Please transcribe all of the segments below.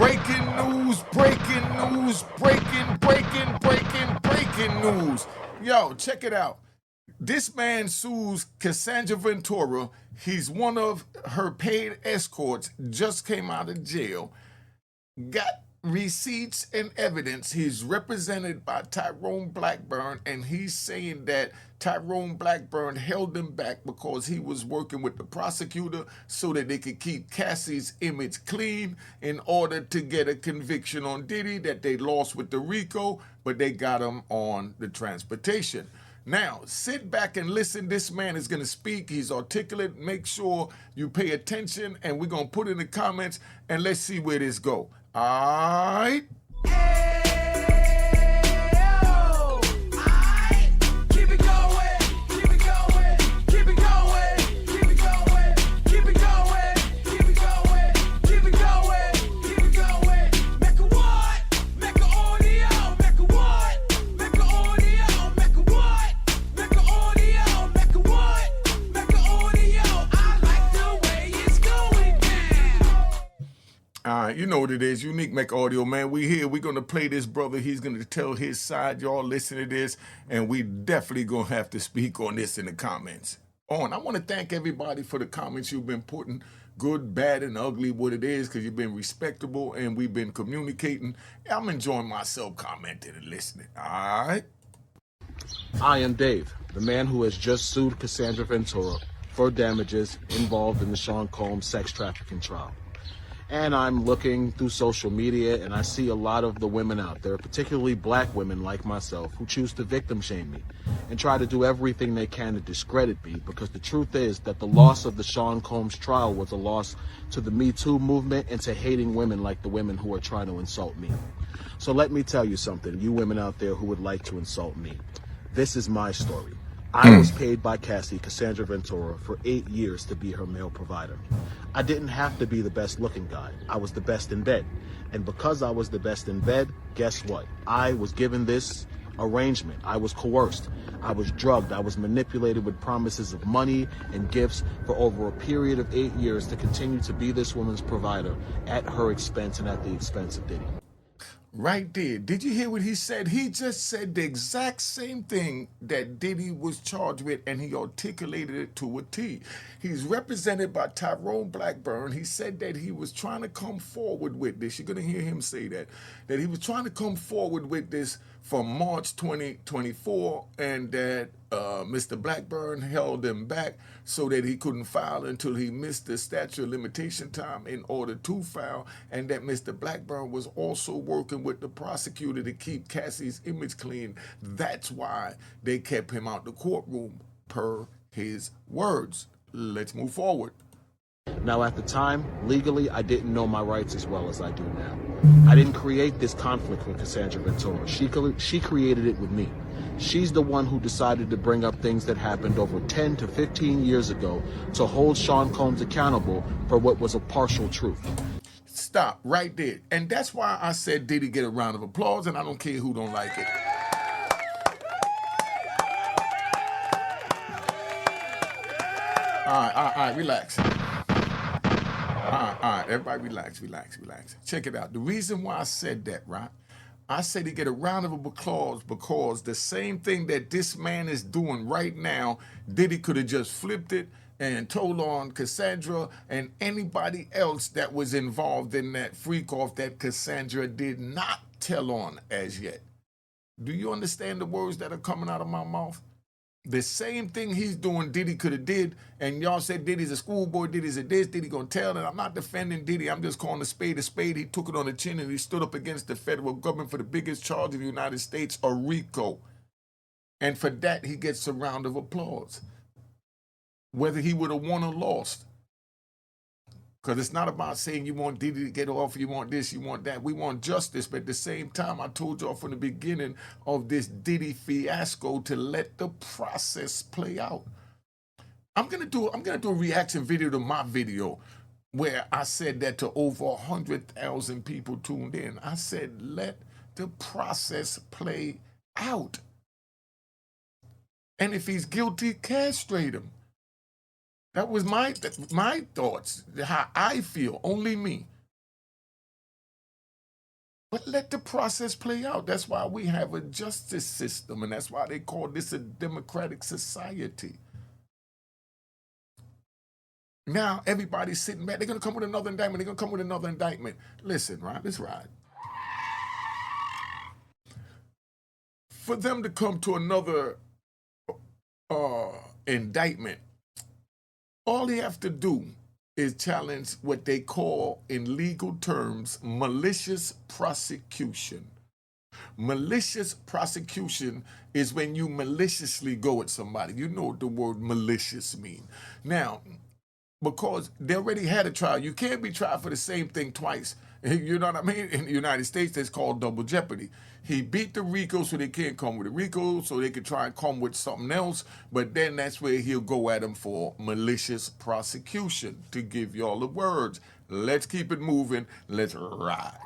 Breaking news, breaking news, breaking news. Yo, check it out. This man sues Cassandra Ventura. He's one of her paid escorts, just came out of jail, got receipts and evidence. He's represented by Tyrone Blackburn, and he's saying that Tyrone Blackburn held him back because he was working with the prosecutor so that they could keep Cassie's image clean in order to get a conviction on Diddy that they lost with the RICO, but they got him on the transportation. Now, sit back and listen. This man is going to speak. He's articulate. Make sure you pay attention, and we're going to put in the comments, and let's see where this go. All right? All right, you know what it is. Unique Make Audio, man. We here. We're going to play this brother. He's going to tell his side. Y'all listen to this, and we definitely going to have to speak on this in the comments. I want to thank everybody for the comments you've been putting, good, bad, and ugly, what it is, because you've been respectable, and we've been communicating. I'm enjoying myself commenting and listening. All right? I am Dave, the man who has just sued Cassandra Ventura for damages involved in the Sean Combs sex trafficking trial. And I'm looking through social media, and I see a lot of the women out there, particularly black women like myself, who choose to victim shame me and try to do everything they can to discredit me, because the truth is that the loss of the Sean Combs trial was a loss to the Me Too movement and to hating women like the women who are trying to insult me. So let me tell you something, you women out there who would like to insult me. This is my story. I was paid by Cassie, Cassandra Ventura, for 8 years to be her male provider. I didn't have to be the best looking guy. I was the best in bed. And because I was the best in bed, guess what? I was given this arrangement. I was coerced. I was drugged. I was manipulated with promises of money and gifts for over a period of 8 years to continue to be this woman's provider at her expense and at the expense of Diddy. Right there. Did you hear what he said? He just said the exact same thing that Diddy was charged with, and he articulated it to a T. He's represented by Tyrone Blackburn. He said that he was trying to come forward with this. You're going to hear him say that he was trying to come forward with this from March 2024, and that Mr. Blackburn held him back so that he couldn't file until he missed the statute of limitation time in order to file, and that Mr. Blackburn was also working with the prosecutor to keep Cassie's image clean. That's why they kept him out the courtroom, per his words. Let's move forward. Now, at the time, legally, I didn't know my rights as well as I do now. I didn't create this conflict with Cassandra Ventura. She created it with me. She's the one who decided to bring up things that happened over 10 to 15 years ago to hold Sean Combs accountable for what was a partial truth. Stop right there. And that's why I said Diddy get a round of applause, and I don't care who don't like it. All right, relax. All right, everybody relax. Check it out. The reason why I said that, right? I said to get a round of applause because the same thing that this man is doing right now, Diddy could have just flipped it and told on Cassandra and anybody else that was involved in that freak-off that Cassandra did not tell on as yet. Do you understand the words that are coming out of my mouth? The same thing he's doing, Diddy could have did, and y'all said Diddy's a schoolboy, Diddy's a this, Diddy gonna tell, and I'm not defending Diddy, I'm just calling a spade a spade. He took it on the chin and he stood up against the federal government for the biggest charge of the United States, a RICO. And for that, he gets a round of applause. Whether he would have won or lost. Because it's not about saying you want Diddy to get off, you want this, you want that. We want justice, but at the same time, I told y'all from the beginning of this Diddy fiasco to let the process play out. I'm gonna do a reaction video to my video where I said that to over 100,000 people tuned in. I said, let the process play out. And if he's guilty, castrate him. That was my thoughts, how I feel, only me. But let the process play out. That's why we have a justice system, and that's why they call this a democratic society. Now everybody's sitting back. They're gonna come with another indictment. They're gonna come with another indictment. Listen, right? Let's ride. For them to come to another uh, indictment, all they have to do is challenge what they call, in legal terms, malicious prosecution. Malicious prosecution is when you maliciously go at somebody. You know what the word malicious means. Now, because they already had a trial, you can't be tried for the same thing twice. You know what I mean? In the United States, that's called double jeopardy. He beat the RICO, so they can't come with a RICO, so they could try and come with something else. But then that's where he'll go at him for malicious prosecution. To give y'all the words, let's keep it moving. Let's ride.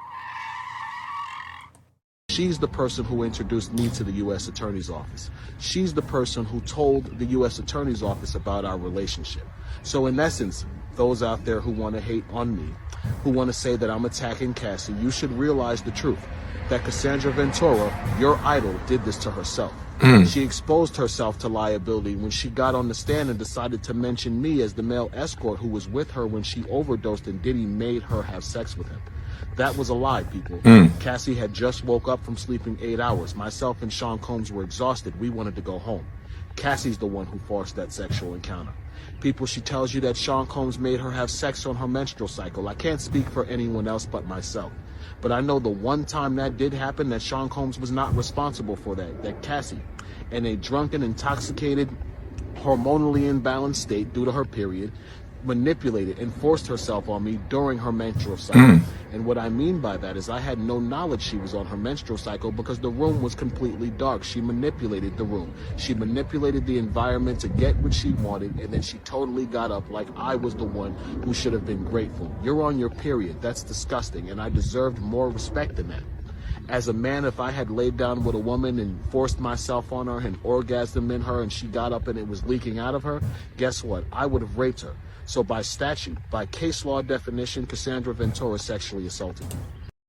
She's the person who introduced me to the U.S. Attorney's Office. She's the person who told the U.S. Attorney's Office about our relationship. So in essence, those out there who want to hate on me, who want to say that I'm attacking Cassie, you should realize the truth. That Cassandra Ventura, your idol, did this to herself. She exposed herself to liability when she got on the stand and decided to mention me as the male escort who was with her when she overdosed and Diddy made her have sex with him. That was a lie, people. Cassie had just woke up from sleeping 8 hours. Myself and Sean Combs were exhausted. We wanted to go home. Cassie's the one who forced that sexual encounter. People, she tells you that Sean Combs made her have sex on her menstrual cycle. I can't speak for anyone else but myself. But I know the one time that did happen, that Sean Combs was not responsible for that. That Cassie, in a drunken, intoxicated, hormonally imbalanced state due to her period, manipulated and forced herself on me during her menstrual cycle. And what I mean by that is I had no knowledge she was on her menstrual cycle because the room was completely dark. She manipulated the room. She manipulated the environment to get what she wanted, and then she totally got up like I was the one who should have been grateful. You're on your period. That's disgusting, and I deserved more respect than that. As a man, if I had laid down with a woman and forced myself on her and orgasmed in her and she got up and it was leaking out of her, guess what? I would have raped her. So by statute, by case law definition, Cassandra Ventura sexually assaulted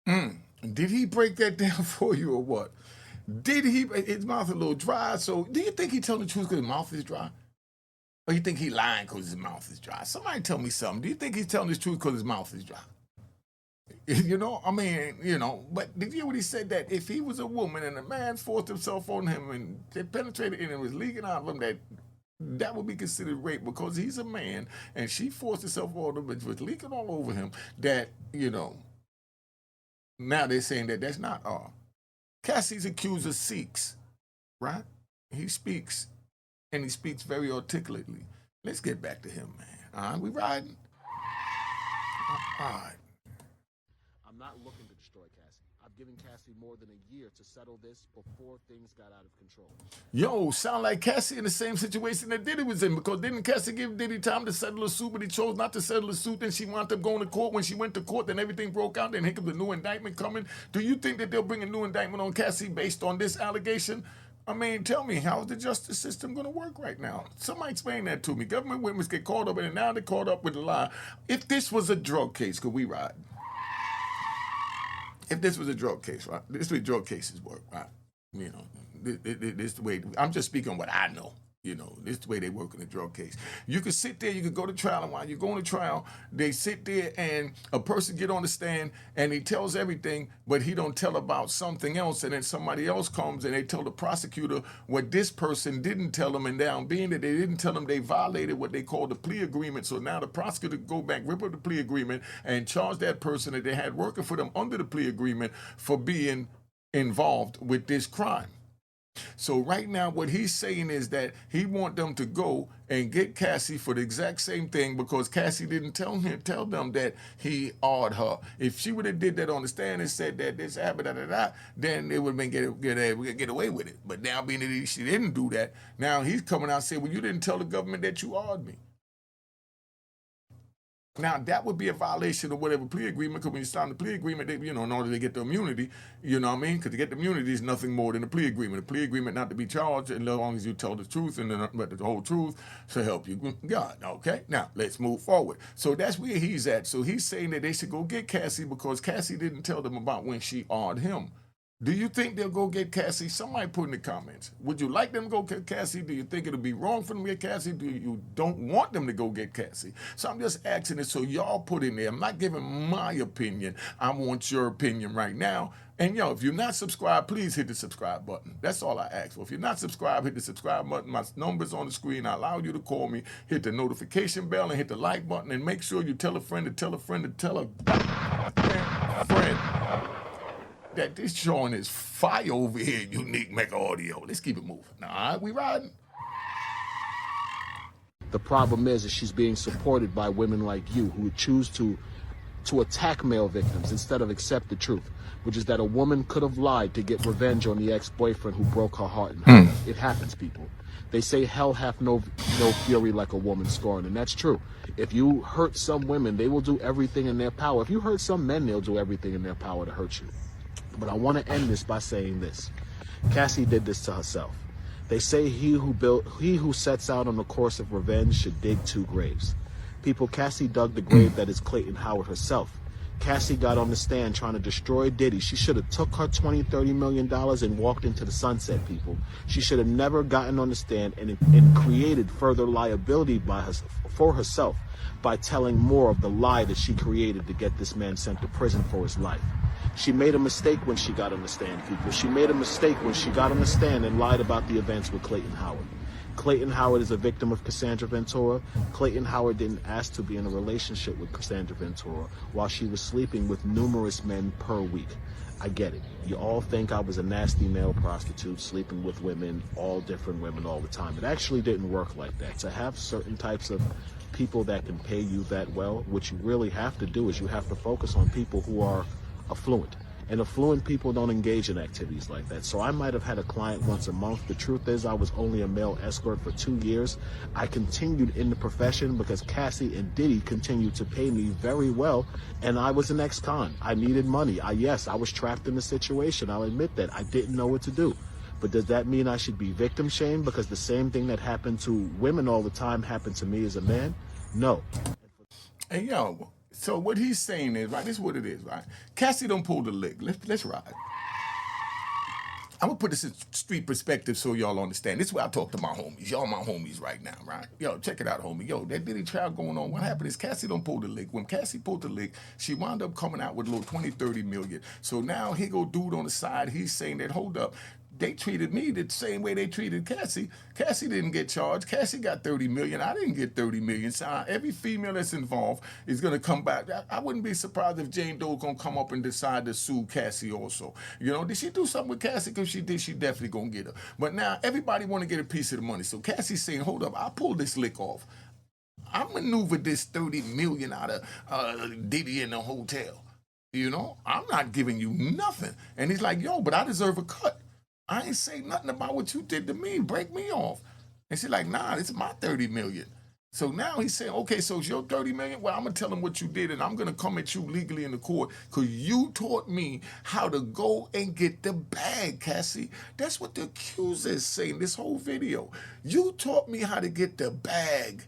me. Did he break that down for you or what? Did he? His mouth a little dry. So do you think he telling the truth because his mouth is dry? Or you think he lying because his mouth is dry? Somebody tell me something. Do you think he's telling the truth because his mouth is dry? You know, I mean, you know, but did you hear what he said? That if he was a woman and a man forced himself on him and they penetrated and it was leaking out of him, that would be considered rape because he's a man and she forced herself on him and was leaking all over him. That, you know, now they're saying that that's not all. Cassie's accuser speaks, right? He speaks, and he speaks very articulately. Let's get back to him, man. All right, we riding? All right. I'm not looking to destroy Cassie. I've given Cassie more than a year to settle this before things got out of control. Yo, sound like Cassie in the same situation that Diddy was in, because didn't Cassie give Diddy time to settle a suit, but he chose not to settle a suit, then she wound up going to court. When she went to court, then everything broke out, then here comes a new indictment coming. Do you think that they'll bring a new indictment on Cassie based on this allegation? I mean, tell me, how is the justice system going to work right now? Somebody explain that to me. Government witnesses get caught up in it, now they're caught up with the lie. If this was a drug case, could we ride? If this was a drug case, right? This is the way drug cases work, right? You know, this is the way, I'm just speaking on what I know. You know, this is the way they work in a drug case. You could sit there, you could go to trial, and while you're going to trial, they sit there and a person get on the stand and he tells everything, but he don't tell about something else, and then somebody else comes and they tell the prosecutor what this person didn't tell them, and now being that they didn't tell them, they violated what they call the plea agreement. So now the prosecutor go back, rip up the plea agreement, and charge that person that they had working for them under the plea agreement for being involved with this crime. So right now, what he's saying is that he want them to go and get Cassie for the exact same thing because Cassie didn't tell them that he awed her. If she would have did that on the stand and said that this happened, then it would have been get away with it. But now being that she didn't do that, now he's coming out and saying, well, you didn't tell the government that you awed me. Now that would be a violation of whatever plea agreement. Because when you sign the plea agreement, they, in order to get the immunity, you know what I mean? Because to get the immunity is nothing more than a plea agreement. A plea agreement not to be charged, as long as you tell the truth and the whole truth to help you, God. Okay. Now let's move forward. So that's where he's at. So he's saying that they should go get Cassie because Cassie didn't tell them about when she awed him. Do you think they'll go get Cassie? Somebody put in the comments. Would you like them to go get Cassie? Do you think it'll be wrong for them to get Cassie? Do you don't want them to go get Cassie? So I'm just asking it so y'all put in there. I'm not giving my opinion. I want your opinion right now. And if you're not subscribed, please hit the subscribe button. That's all I ask for. If you're not subscribed, hit the subscribe button. My number's on the screen. I allow you to call me. Hit the notification bell and hit the like button. And make sure you tell a friend to tell a friend to tell a friend that this joint is fire over here, Unique Mega Audio. Let's keep it moving. All right, we riding. The problem is that she's being supported by women like you who would choose to attack male victims instead of accept the truth, which is that a woman could have lied to get revenge on the ex-boyfriend who broke her heart and hurt her. It happens, people. They say hell hath no fury like a woman scorned, and that's true. If you hurt some women, they will do everything in their power. If you hurt some men, they'll do everything in their power to hurt you. But I want to end this by saying this. Cassie did this to herself. They say he who sets out on the course of revenge should dig 2 graves. People, Cassie dug the grave that is Clayton Howard herself. Cassie got on the stand trying to destroy Diddy. She should have took her $20-30 million and walked into the sunset, people. She should have never gotten on the stand and created further liability for herself by telling more of the lie that she created to get this man sent to prison for his life. She made a mistake when she got on the stand, people. She made a mistake when she got on the stand and lied about the events with Clayton Howard. Clayton Howard is a victim of Cassandra Ventura. Clayton Howard didn't ask to be in a relationship with Cassandra Ventura while she was sleeping with numerous men per week. I get it. You all think I was a nasty male prostitute sleeping with women, all different women all the time. It actually didn't work like that. To have certain types of people that can pay you that well, what you really have to do is you have to focus on people who are affluent. And affluent people don't engage in activities like that. So I might have had a client once a month. The truth is I was only a male escort for 2 years. I continued in the profession because Cassie and Diddy continued to pay me very well. And I was an ex-con. I needed money. Yes, I was trapped in the situation. I'll admit that. I didn't know what to do. But does that mean I should be victim shamed because the same thing that happened to women all the time happened to me as a man? No. Hey, so what he's saying is, right, this is what it is, right? Cassie don't pull the lick. Let's ride. I'm going to put this in street perspective so y'all understand. This is where I talk to my homies. Y'all my homies right now, right? Check it out, homie. That Diddy trial going on. What happened is Cassie don't pull the lick. When Cassie pulled the lick, she wound up coming out with a little 20-30 million. So now here go dude on the side. He's saying that, hold up. They treated me the same way they treated Cassie. Cassie didn't get charged. Cassie got 30 million. I didn't get 30 million. So every female that's involved is going to come back. I wouldn't be surprised if Jane Doe's going to come up and decide to sue Cassie also. Did she do something with Cassie? Because she did, she definitely going to get her. But now everybody want to get a piece of the money. So Cassie's saying, hold up, I pulled this lick off. I maneuvered this 30 million out of Diddy in the hotel. I'm not giving you nothing. And he's like, but I deserve a cut. I ain't say nothing about what you did to me. Break me off. And she's like, nah, this is my 30 million. So now he's saying, okay, so it's your 30 million? Well, I'm going to tell him what you did, and I'm going to come at you legally in the court because you taught me how to go and get the bag, Cassie. That's what the accuser is saying this whole video. You taught me how to get the bag.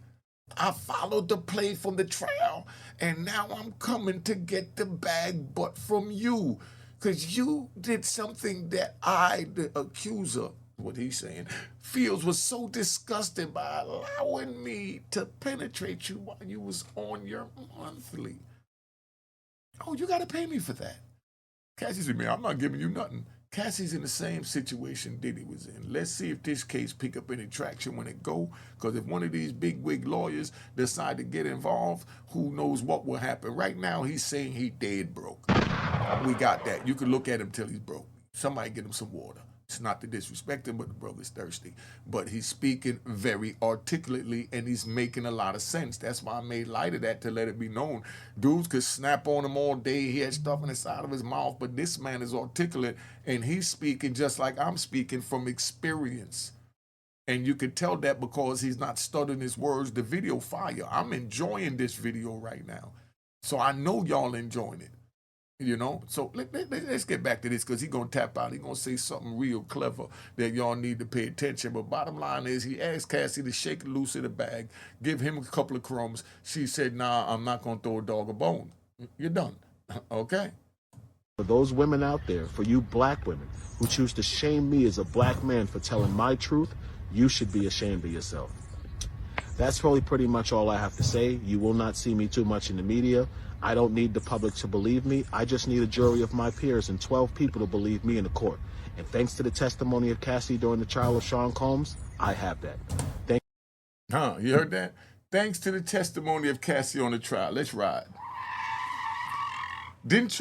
I followed the play from the trial, and now I'm coming to get the bag, but from you. Because you did something that I, the accuser, what he's saying, feels was so disgusted by allowing me to penetrate you while you was on your monthly. Oh, you got to pay me for that. Cassie said, man, I'm not giving you nothing. Cassie's in the same situation Diddy was in. Let's see if this case pick up any traction when it go. Because if one of these big wig lawyers decide to get involved, who knows what will happen. Right now, he's saying he dead broke. We got that. You can look at him till he's broke. Somebody get him some water. It's not to disrespect him, but the brother's thirsty. But he's speaking very articulately, and he's making a lot of sense. That's why I made light of that to let it be known. Dudes could snap on him all day. He had stuff in the side of his mouth, but this man is articulate, and he's speaking just like I'm speaking from experience. And you can tell that because he's not stuttering his words. The video fire. I'm enjoying this video right now. So I know y'all enjoying it. So let's get back to this because he's going to tap out. He's going to say something real clever that y'all need to pay attention. But bottom line is he asked Cassie to shake loose of the bag, give him a couple of crumbs. She said, nah, I'm not going to throw a dog a bone. You're done. Okay? For those women out there, for you black women who choose to shame me as a black man for telling my truth, you should be ashamed of yourself. That's really pretty much all I have to say. You will not see me too much in the media. I don't need the public to believe me. I just need a jury of my peers and 12 people to believe me in the court. And thanks to the testimony of Cassie during the trial of Sean Combs, I have that. You heard that? Thanks to the testimony of Cassie on the trial. Let's ride. Didn't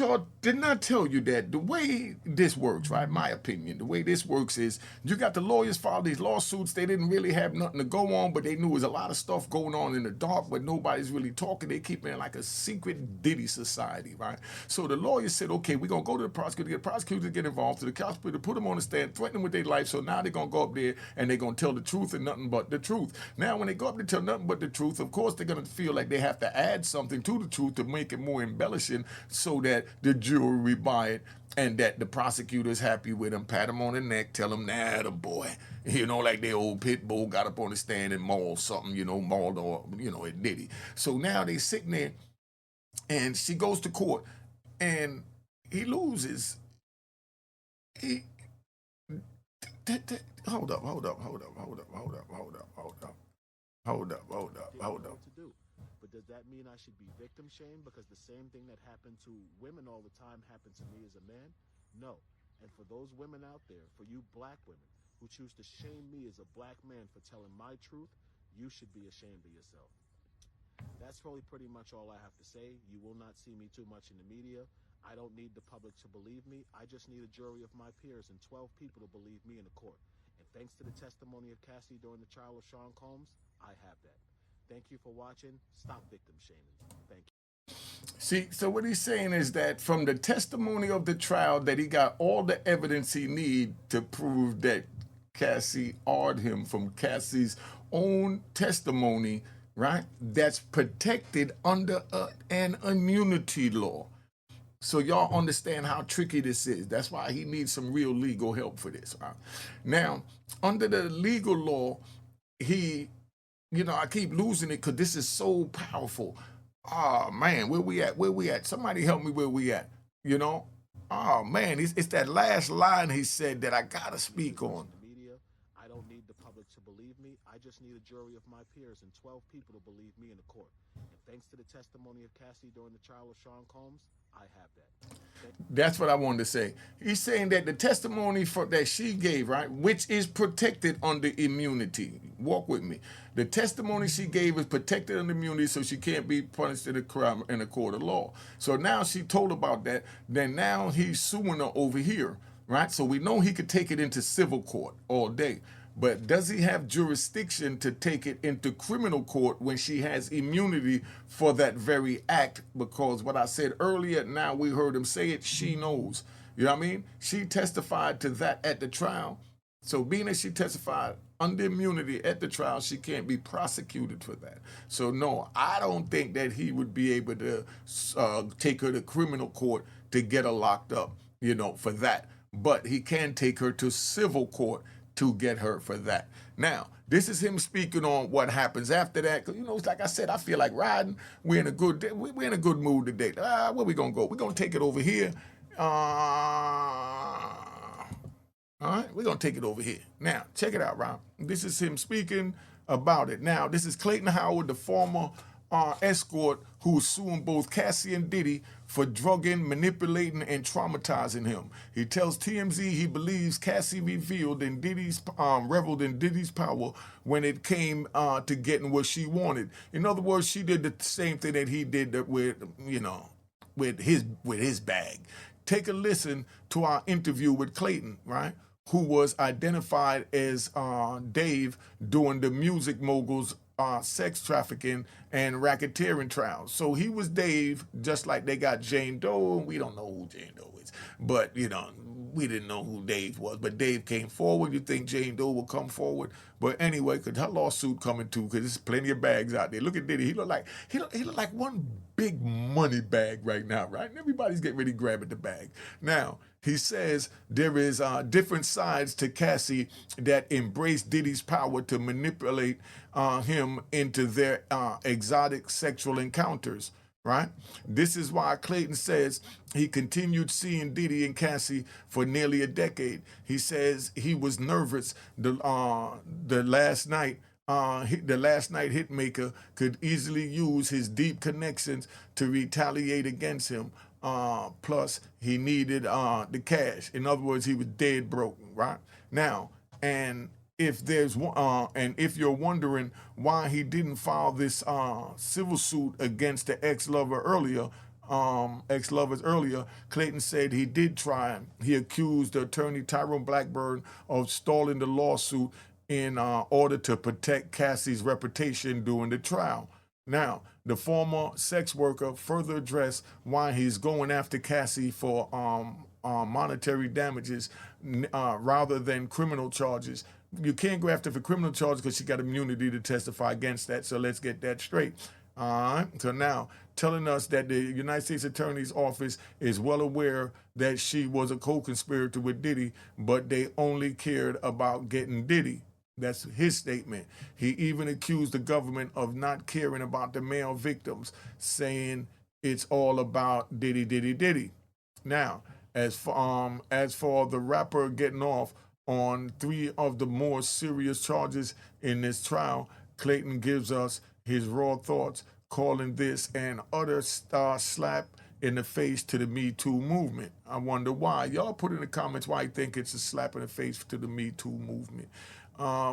I tell you that the way this works, right? My opinion, the way this works is you got the lawyers file these lawsuits. They didn't really have nothing to go on, but they knew there was a lot of stuff going on in the dark, but nobody's really talking. They keep it like a secret Diddy society, right? So the lawyers said, okay, we're going to go to the prosecutor, get the prosecutor to get involved, to the prosecutor, put them on the stand, threaten them with their life. So now they're going to go up there and they're going to tell the truth and nothing but the truth. Now, when they go up to tell nothing but the truth, of course, they're going to feel like they have to add something to the truth to make it more embellishing so that the jury buy it and that the prosecutor's happy with him, pat him on the neck, tell him, nah, the boy, like the old pit bull got up on the stand and mauled something, mauled or, it Diddy. So now they sitting there and she goes to court and he loses. Hold up. But does that mean I should be victim shamed because the same thing that happened to women all the time happened to me as a man? No. And for those women out there, for you black women who choose to shame me as a black man for telling my truth, you should be ashamed of yourself. That's really pretty much all I have to say. You will not see me too much in the media. I don't need the public to believe me. I just need a jury of my peers and 12 people to believe me in the court. And thanks to the testimony of Cassie during the trial of Sean Combs, I have that. Thank you for watching. Stop victim shaming. Thank you. See, so what he's saying is that from the testimony of the trial that he got all the evidence he need to prove that Cassie awed him from Cassie's own testimony, right? That's protected under an immunity law. So y'all understand how tricky this is. That's why he needs some real legal help for this. Right? Now, under the legal law, I keep losing it because this is so powerful. Oh, man, where we at? Somebody help me where we at, Oh, man, it's that last line he said that I got to speak on. I don't need the public to believe me. I just need a jury of my peers and 12 people to believe me in the court. And thanks to the testimony of Cassie during the trial of Sean Combs, I have that. That's what I wanted to say. He's saying that the testimony that she gave, right, which is protected under immunity. Walk with me. The testimony she gave is protected under immunity, so she can't be punished in a crime in a court of law. So now she told about that. Then now he's suing her over here, right? So we know he could take it into civil court all day. But does he have jurisdiction to take it into criminal court when she has immunity for that very act? Because what I said earlier, now we heard him say it, she knows. You know what I mean? She testified to that at the trial. So being that she testified under immunity at the trial, she can't be prosecuted for that. So no, I don't think that he would be able to take her to criminal court to get her locked up, for that. But he can take her to civil court to get her for that. Now, this is him speaking on what happens after that. Cause it's like I said, I feel like riding. We're in a good mood today. Where we gonna go? We're gonna take it over here. All right, we're gonna take it over here. Now, check it out, Ron. This is him speaking about it. Now, this is Clayton Howard, the former Escort, who's suing both Cassie and Diddy for drugging, manipulating, and traumatizing him. He tells TMZ he believes Cassie reveled in Diddy's power when it came to getting what she wanted. In other words, she did the same thing that he did with his bag. Take a listen to our interview with Clayton, right? Who was identified as Dave during the Music Moguls sex trafficking and racketeering trials. So he was Dave, just like they got Jane Doe, and we don't know who Jane Doe is. But, we didn't know who Dave was. But Dave came forward. You think Jane Doe will come forward? But anyway, because her lawsuit coming too, because there's plenty of bags out there. Look at Diddy. He look like one big money bag right now, right? And everybody's getting ready to grab at the bag. Now, he says there is different sides to Cassie that embrace Diddy's power to manipulate him into their exotic sexual encounters. Right? This is why Clayton says he continued seeing Diddy and Cassie for nearly a decade. He says he was nervous the last night. The last night hitmaker could easily use his deep connections to retaliate against him. Plus, he needed the cash. In other words, he was dead broke. Right now, and if you're wondering why he didn't file this civil suit against the ex-lovers earlier, Clayton said he did try. He accused the attorney Tyrone Blackburn of stalling the lawsuit in order to protect Cassie's reputation during the trial. Now, the former sex worker further addressed why he's going after Cassie for monetary damages rather than criminal charges. You can't go after for criminal charges because she got immunity to testify against that. So let's get that straight. All right. So now, telling us that the United States Attorney's Office is well aware that she was a co-conspirator with Diddy, but they only cared about getting Diddy. That's his statement. He even accused the government of not caring about the male victims, saying it's all about Diddy, Diddy, Diddy. Now, as for the rapper getting off on three of the more serious charges in this trial, Clayton gives us his raw thoughts, calling this an utter slap in the face to the Me Too movement. I wonder why. Y'all put in the comments why you think it's a slap in the face to the Me Too movement.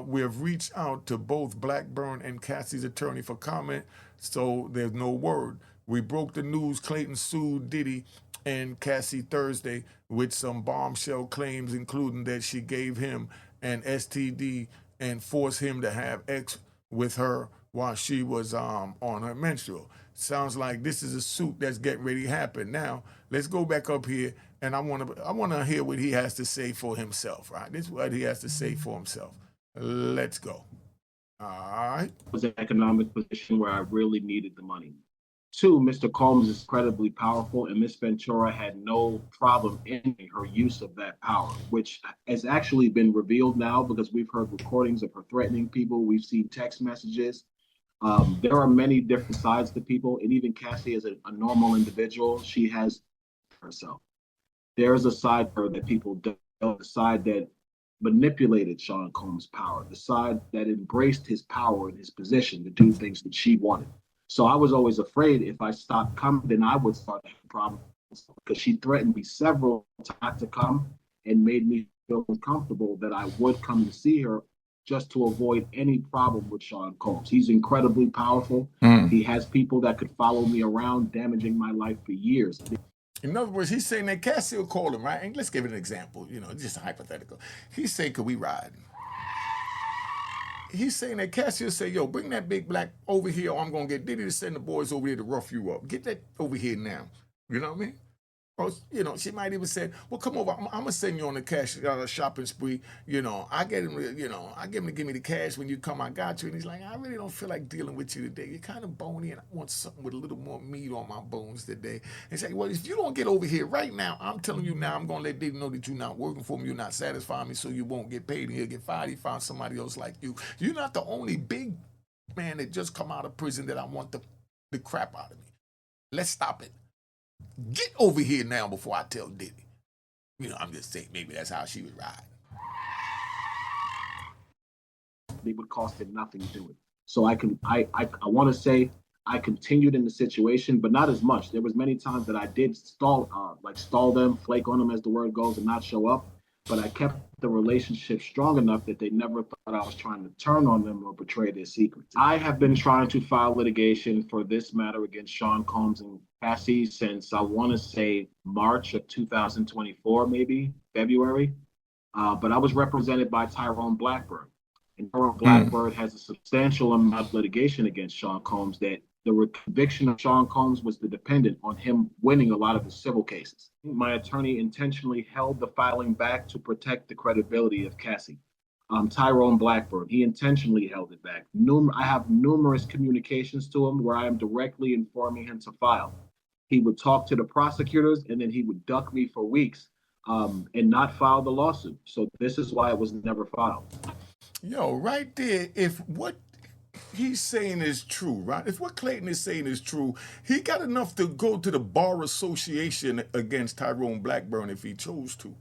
We have reached out to both Blackburn and Cassie's attorney for comment, so there's no word. We broke the news Clayton sued Diddy and Cassie Thursday with some bombshell claims, including that she gave him an STD and forced him to have sex with her while she was on her menstrual. Sounds like this is a suit that's getting ready to happen. Now, let's go back up here, and I want to hear what he has to say for himself, right? This is what he has to say for himself. Let's go. All right. It was an economic position where I really needed the money. Two, Mr. Combs is incredibly powerful, and Miss Ventura had no problem ending her use of that power, which has actually been revealed now because we've heard recordings of her threatening people. We've seen text messages. There are many different sides to people, and even Cassie is a normal individual. She has herself. There is a side to her that people don't know, the side that manipulated Sean Combs' power, the side that embraced his power and his position to do things that she wanted. So I was always afraid if I stopped coming, then I would start having problems because she threatened me several times to come and made me feel uncomfortable that I would come to see her just to avoid any problem with Sean Combs. He's incredibly powerful. He has people that could follow me around, damaging my life for years. In other words, he's saying that Cassie will call him, right? And let's give it an example, just hypothetical. He's saying, could we ride? He's saying that Cassie will say, yo, bring that big black over here, or I'm going to get Diddy to send the boys over here to rough you up. Get that over here now. You know what I mean? Or, she might even say, well, come over. I'm going to send you on the cash shopping spree. I get him, I get him to give me the cash when you come. I got you. And he's like, I really don't feel like dealing with you today. You're kind of bony, and I want something with a little more meat on my bones today. And say, well, if you don't get over here right now, I'm telling you now, I'm going to let Diddy know that you're not working for me. You're not satisfying me, so you won't get paid. And he'll get fired. He found somebody else like you. You're not the only big man that just come out of prison that I want the crap out of me. Let's stop it. Get over here now before I tell Diddy. I'm just saying maybe that's how she would ride. It would cost him nothing to do it. So I want to say I continued in the situation, but not as much. There was many times that I did stall them, flake on them as the word goes, and not show up. But I kept the relationship strong enough that they never thought I was trying to turn on them or betray their secrets. I have been trying to file litigation for this matter against Sean Combs and Cassie since I want to say March of 2024, maybe February. But I was represented by Tyrone Blackburn. And Tyrone Mm. Blackburn has a substantial amount of litigation against Sean Combs that the conviction of Sean Combs was dependent on him winning a lot of his civil cases. My attorney intentionally held the filing back to protect the credibility of Cassie. Tyrone Blackburn, he intentionally held it back. I have numerous communications to him where I am directly informing him to file. He would talk to the prosecutors and then he would duck me for weeks and not file the lawsuit. So this is why it was never filed. Yo, right there, if what he's saying is true, right? If what Clayton is saying is true, he got enough to go to the Bar Association against Tyrone Blackburn if he chose to.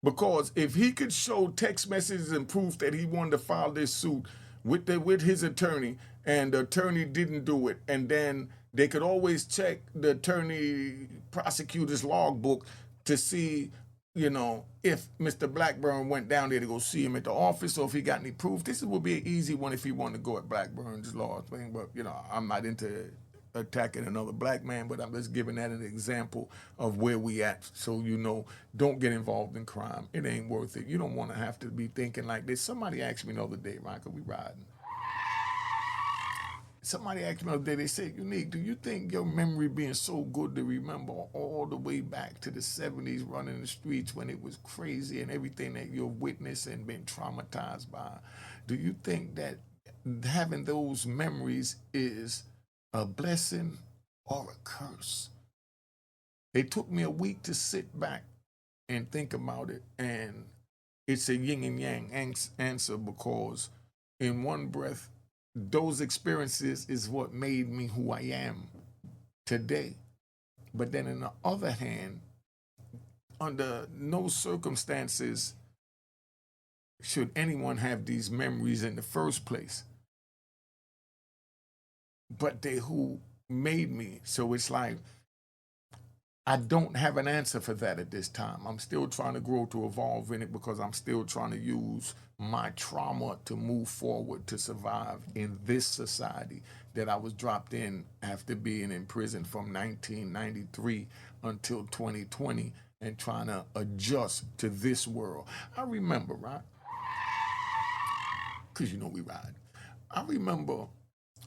Because if he could show text messages and proof that he wanted to file this suit with his attorney, and the attorney didn't do it, and then they could always check the attorney prosecutor's logbook to see, if Mr. Blackburn went down there to go see him at the office, or if he got any proof. This would be an easy one if he wanted to go at Blackburn's law thing. But I'm not into attacking another black man, but I'm just giving that an example of where we at. So don't get involved in crime. It ain't worth it. You don't want to have to be thinking like this. Somebody asked me the other day, right? Cause we riding. Somebody asked me the other day, they said, Unique, do you think your memory being so good to remember all the way back to the 70s running the streets when it was crazy and everything that you've witnessed and been traumatized by, do you think that having those memories is a blessing or a curse? It took me a week to sit back and think about it, and it's a yin and yang answer, because in one breath, those experiences is what made me who I am today. But then, on the other hand, under no circumstances should anyone have these memories in the first place. But they who made me. So it's like, I don't have an answer for that at this time. I'm still trying to grow to evolve in it, because I'm still trying to use my trauma to move forward to survive in this society that I was dropped in after being in prison from 1993 until 2020 and trying to adjust to this world. I remember, right? Because we ride. I remember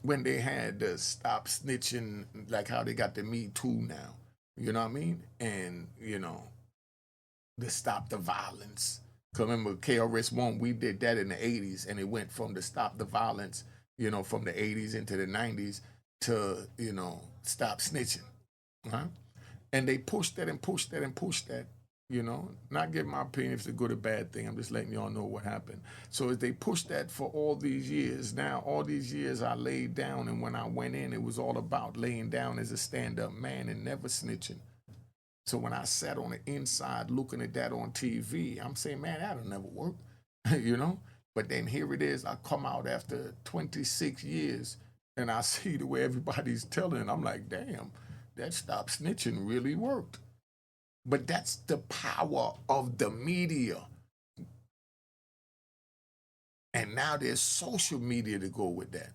when they had the stop snitching, like how they got the Me Too now. You know what I mean? And, the stop the violence. Because remember, KRS-One, we did that in the 80s, and it went from the stop the violence, from the 80s into the 90s to, stop snitching. Right? And they pushed that and pushed that and pushed that. Not giving my opinion if it's a good or bad thing. I'm just letting y'all know what happened. So as they pushed that for all these years, now all these years I laid down, and when I went in, it was all about laying down as a stand-up man and never snitching. So when I sat on the inside looking at that on TV, I'm saying, man, that'll never work, But then here it is. I come out after 26 years, and I see the way everybody's telling it. I'm like, damn, that stop snitching really worked. But that's the power of the media. And now there's social media to go with that.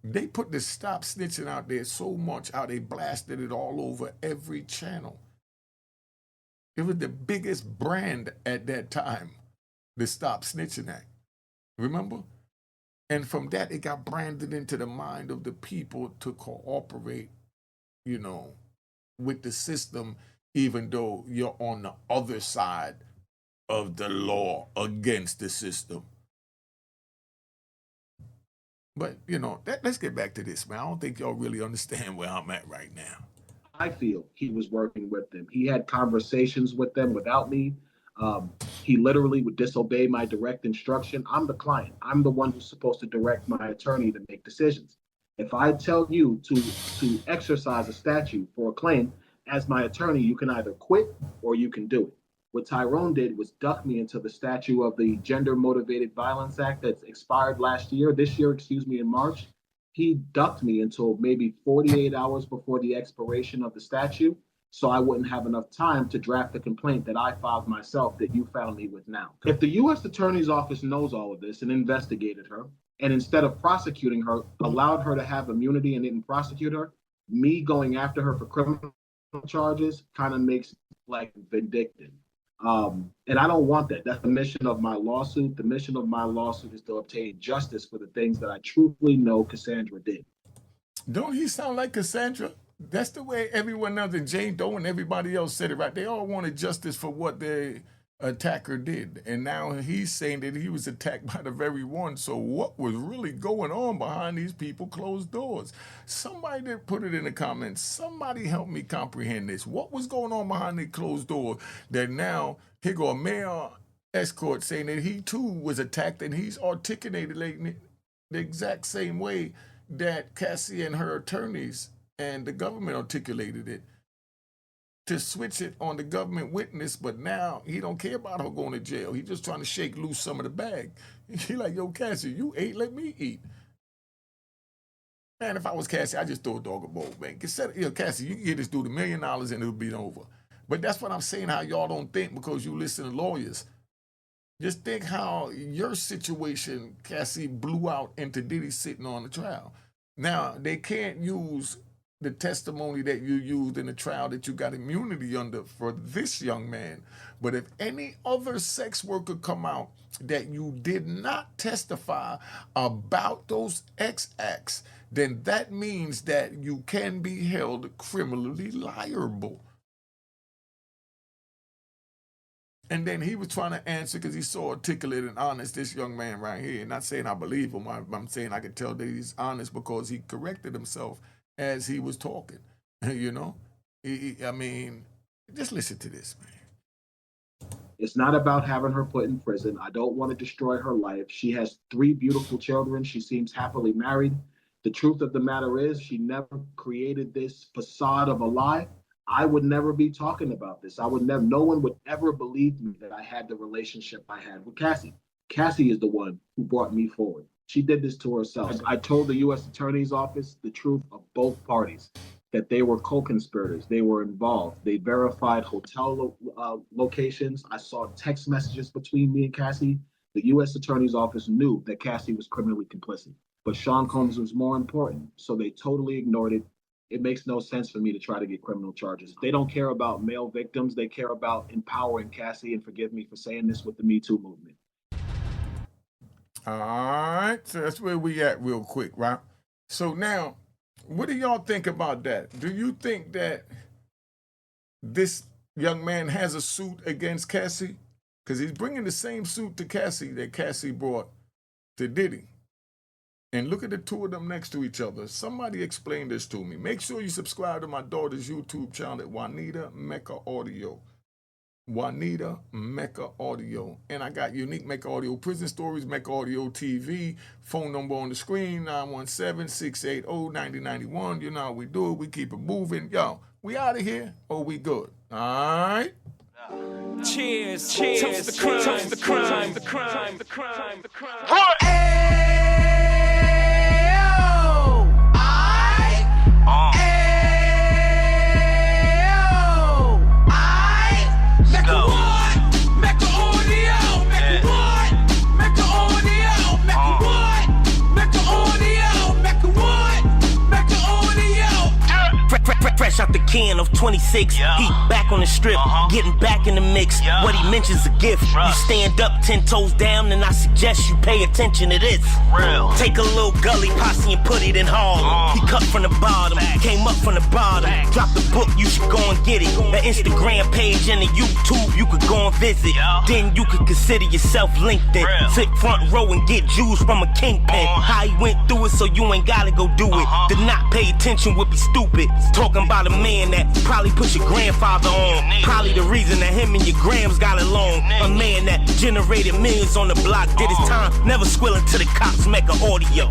They put the stop snitching out there so much, how they blasted it all over every channel. It was the biggest brand at that time, the Stop Snitching Act. Remember? And from that, it got branded into the mind of the people to cooperate, with the system, even though you're on the other side of the law against the system. But, let's get back to this, man. I don't think y'all really understand where I'm at right now. I feel he was working with them. He had conversations with them without me. He literally would disobey my direct instruction. I'm the client. I'm the one who's supposed to direct my attorney to make decisions. If I tell you to exercise a statute for a claim, as my attorney, you can either quit or you can do it. What Tyrone did was duck me into the statute of the Gender Motivated Violence Act that's expired this year, in March. He ducked me until maybe 48 hours before the expiration of the statute, so I wouldn't have enough time to draft the complaint that I filed myself that you found me with now. If the U.S. Attorney's Office knows all of this and investigated her, and instead of prosecuting her, allowed her to have immunity and didn't prosecute her, me going after her for criminal charges kind of makes like vindictive. And I don't want that. That's the mission of my lawsuit. The mission of my lawsuit is to obtain justice for the things that I truthfully know Cassandra did. Don't he sound like Cassandra? That's the way everyone else, and Jane Doe and everybody else said it, right? They all wanted justice for what their attacker did. And now he's saying that he was attacked by the very one. So what was really going on behind these people closed doors? Somebody did put it in the comments. Somebody help me comprehend this. What was going on behind the closed door that now here go a Mayor Escort saying that he too was attacked, and he's articulated the exact same way that Cassie and her attorneys and the government articulated it, to switch it on the government witness. But now he don't care about her going to jail. He's just trying to shake loose some of the bag. He like, yo, Cassie, you ate, let me eat. Man, if I was Cassie, I'd just throw a dog a bone, man. Cassie, you can get this dude $1 million and it'll be over. But that's what I'm saying, how y'all don't think because you listen to lawyers. Just think how your situation, Cassie, blew out into Diddy sitting on the trial. Now, they can't use the testimony that you used in the trial that you got immunity under for this young man. But if any other sex worker come out that you did not testify about those X acts, then that means that you can be held criminally liable. And then he was trying to answer because he's so articulate and honest, this young man right here. Not saying I believe him. I'm saying I can tell that he's honest because he corrected himself as he was talking. You know? I mean, just listen to this, man. It's not about having her put in prison. I don't want to destroy her life. She has 3 beautiful children. She seems happily married. The truth of the matter is she never created this facade of a lie. I would never be talking about this. No one would ever believe me that I had the relationship I had with Cassie. Cassie is the one who brought me forward. She did this to herself. I told the U.S. Attorney's Office the truth of both parties, that they were co-conspirators. They were involved. They verified hotel locations. I saw text messages between me and Cassie. The U.S. Attorney's Office knew that Cassie was criminally complicit, but Sean Combs was more important, so they totally ignored it. It makes no sense for me to try to get criminal charges. If they don't care about male victims, they care about empowering Cassie, and forgive me for saying this, with the Me Too movement. All right, so that's where we at real quick, right? So now, what do y'all think about that? Do you think that this young man has a suit against Cassie? Because he's bringing the same suit to Cassie that Cassie brought to Diddy. And look at the two of them next to each other. Somebody explain this to me. Make sure you subscribe to my daughter's YouTube channel at Juanita Mecca Audio. Juanita Mecca Audio. And I got Unique Mecca Audio Prison Stories, Mecca Audio TV. Phone number on the screen, 917-680-9091. You know how we do it. We keep it moving. Yo, we out of here or we good? All right? Cheers, cheers, toast the crime, toast the crime, the crime, the crime, the crime. Fresh out the can of 26, yeah. Heat back on the strip, getting back in the mix. Yeah. What he mentions a gift. You stand up 10 toes down, and I suggest you pay attention to this. Real. Take a little gully posse and put it in Harlem. He cut from the bottom, came up from the bottom. Drop the book, you should go and get it. The Instagram page and the YouTube, you could go and visit. Then you could consider yourself LinkedIn. Sit front row and get Jews from a kingpin. How he went through it, so you ain't gotta go do it. To not pay attention would be stupid. Talking about a man that probably put your grandfather on. Probably the reason that him and your grams got along. A man that generated millions on the block, did his time, never squilling to the cops, Mecca Audio.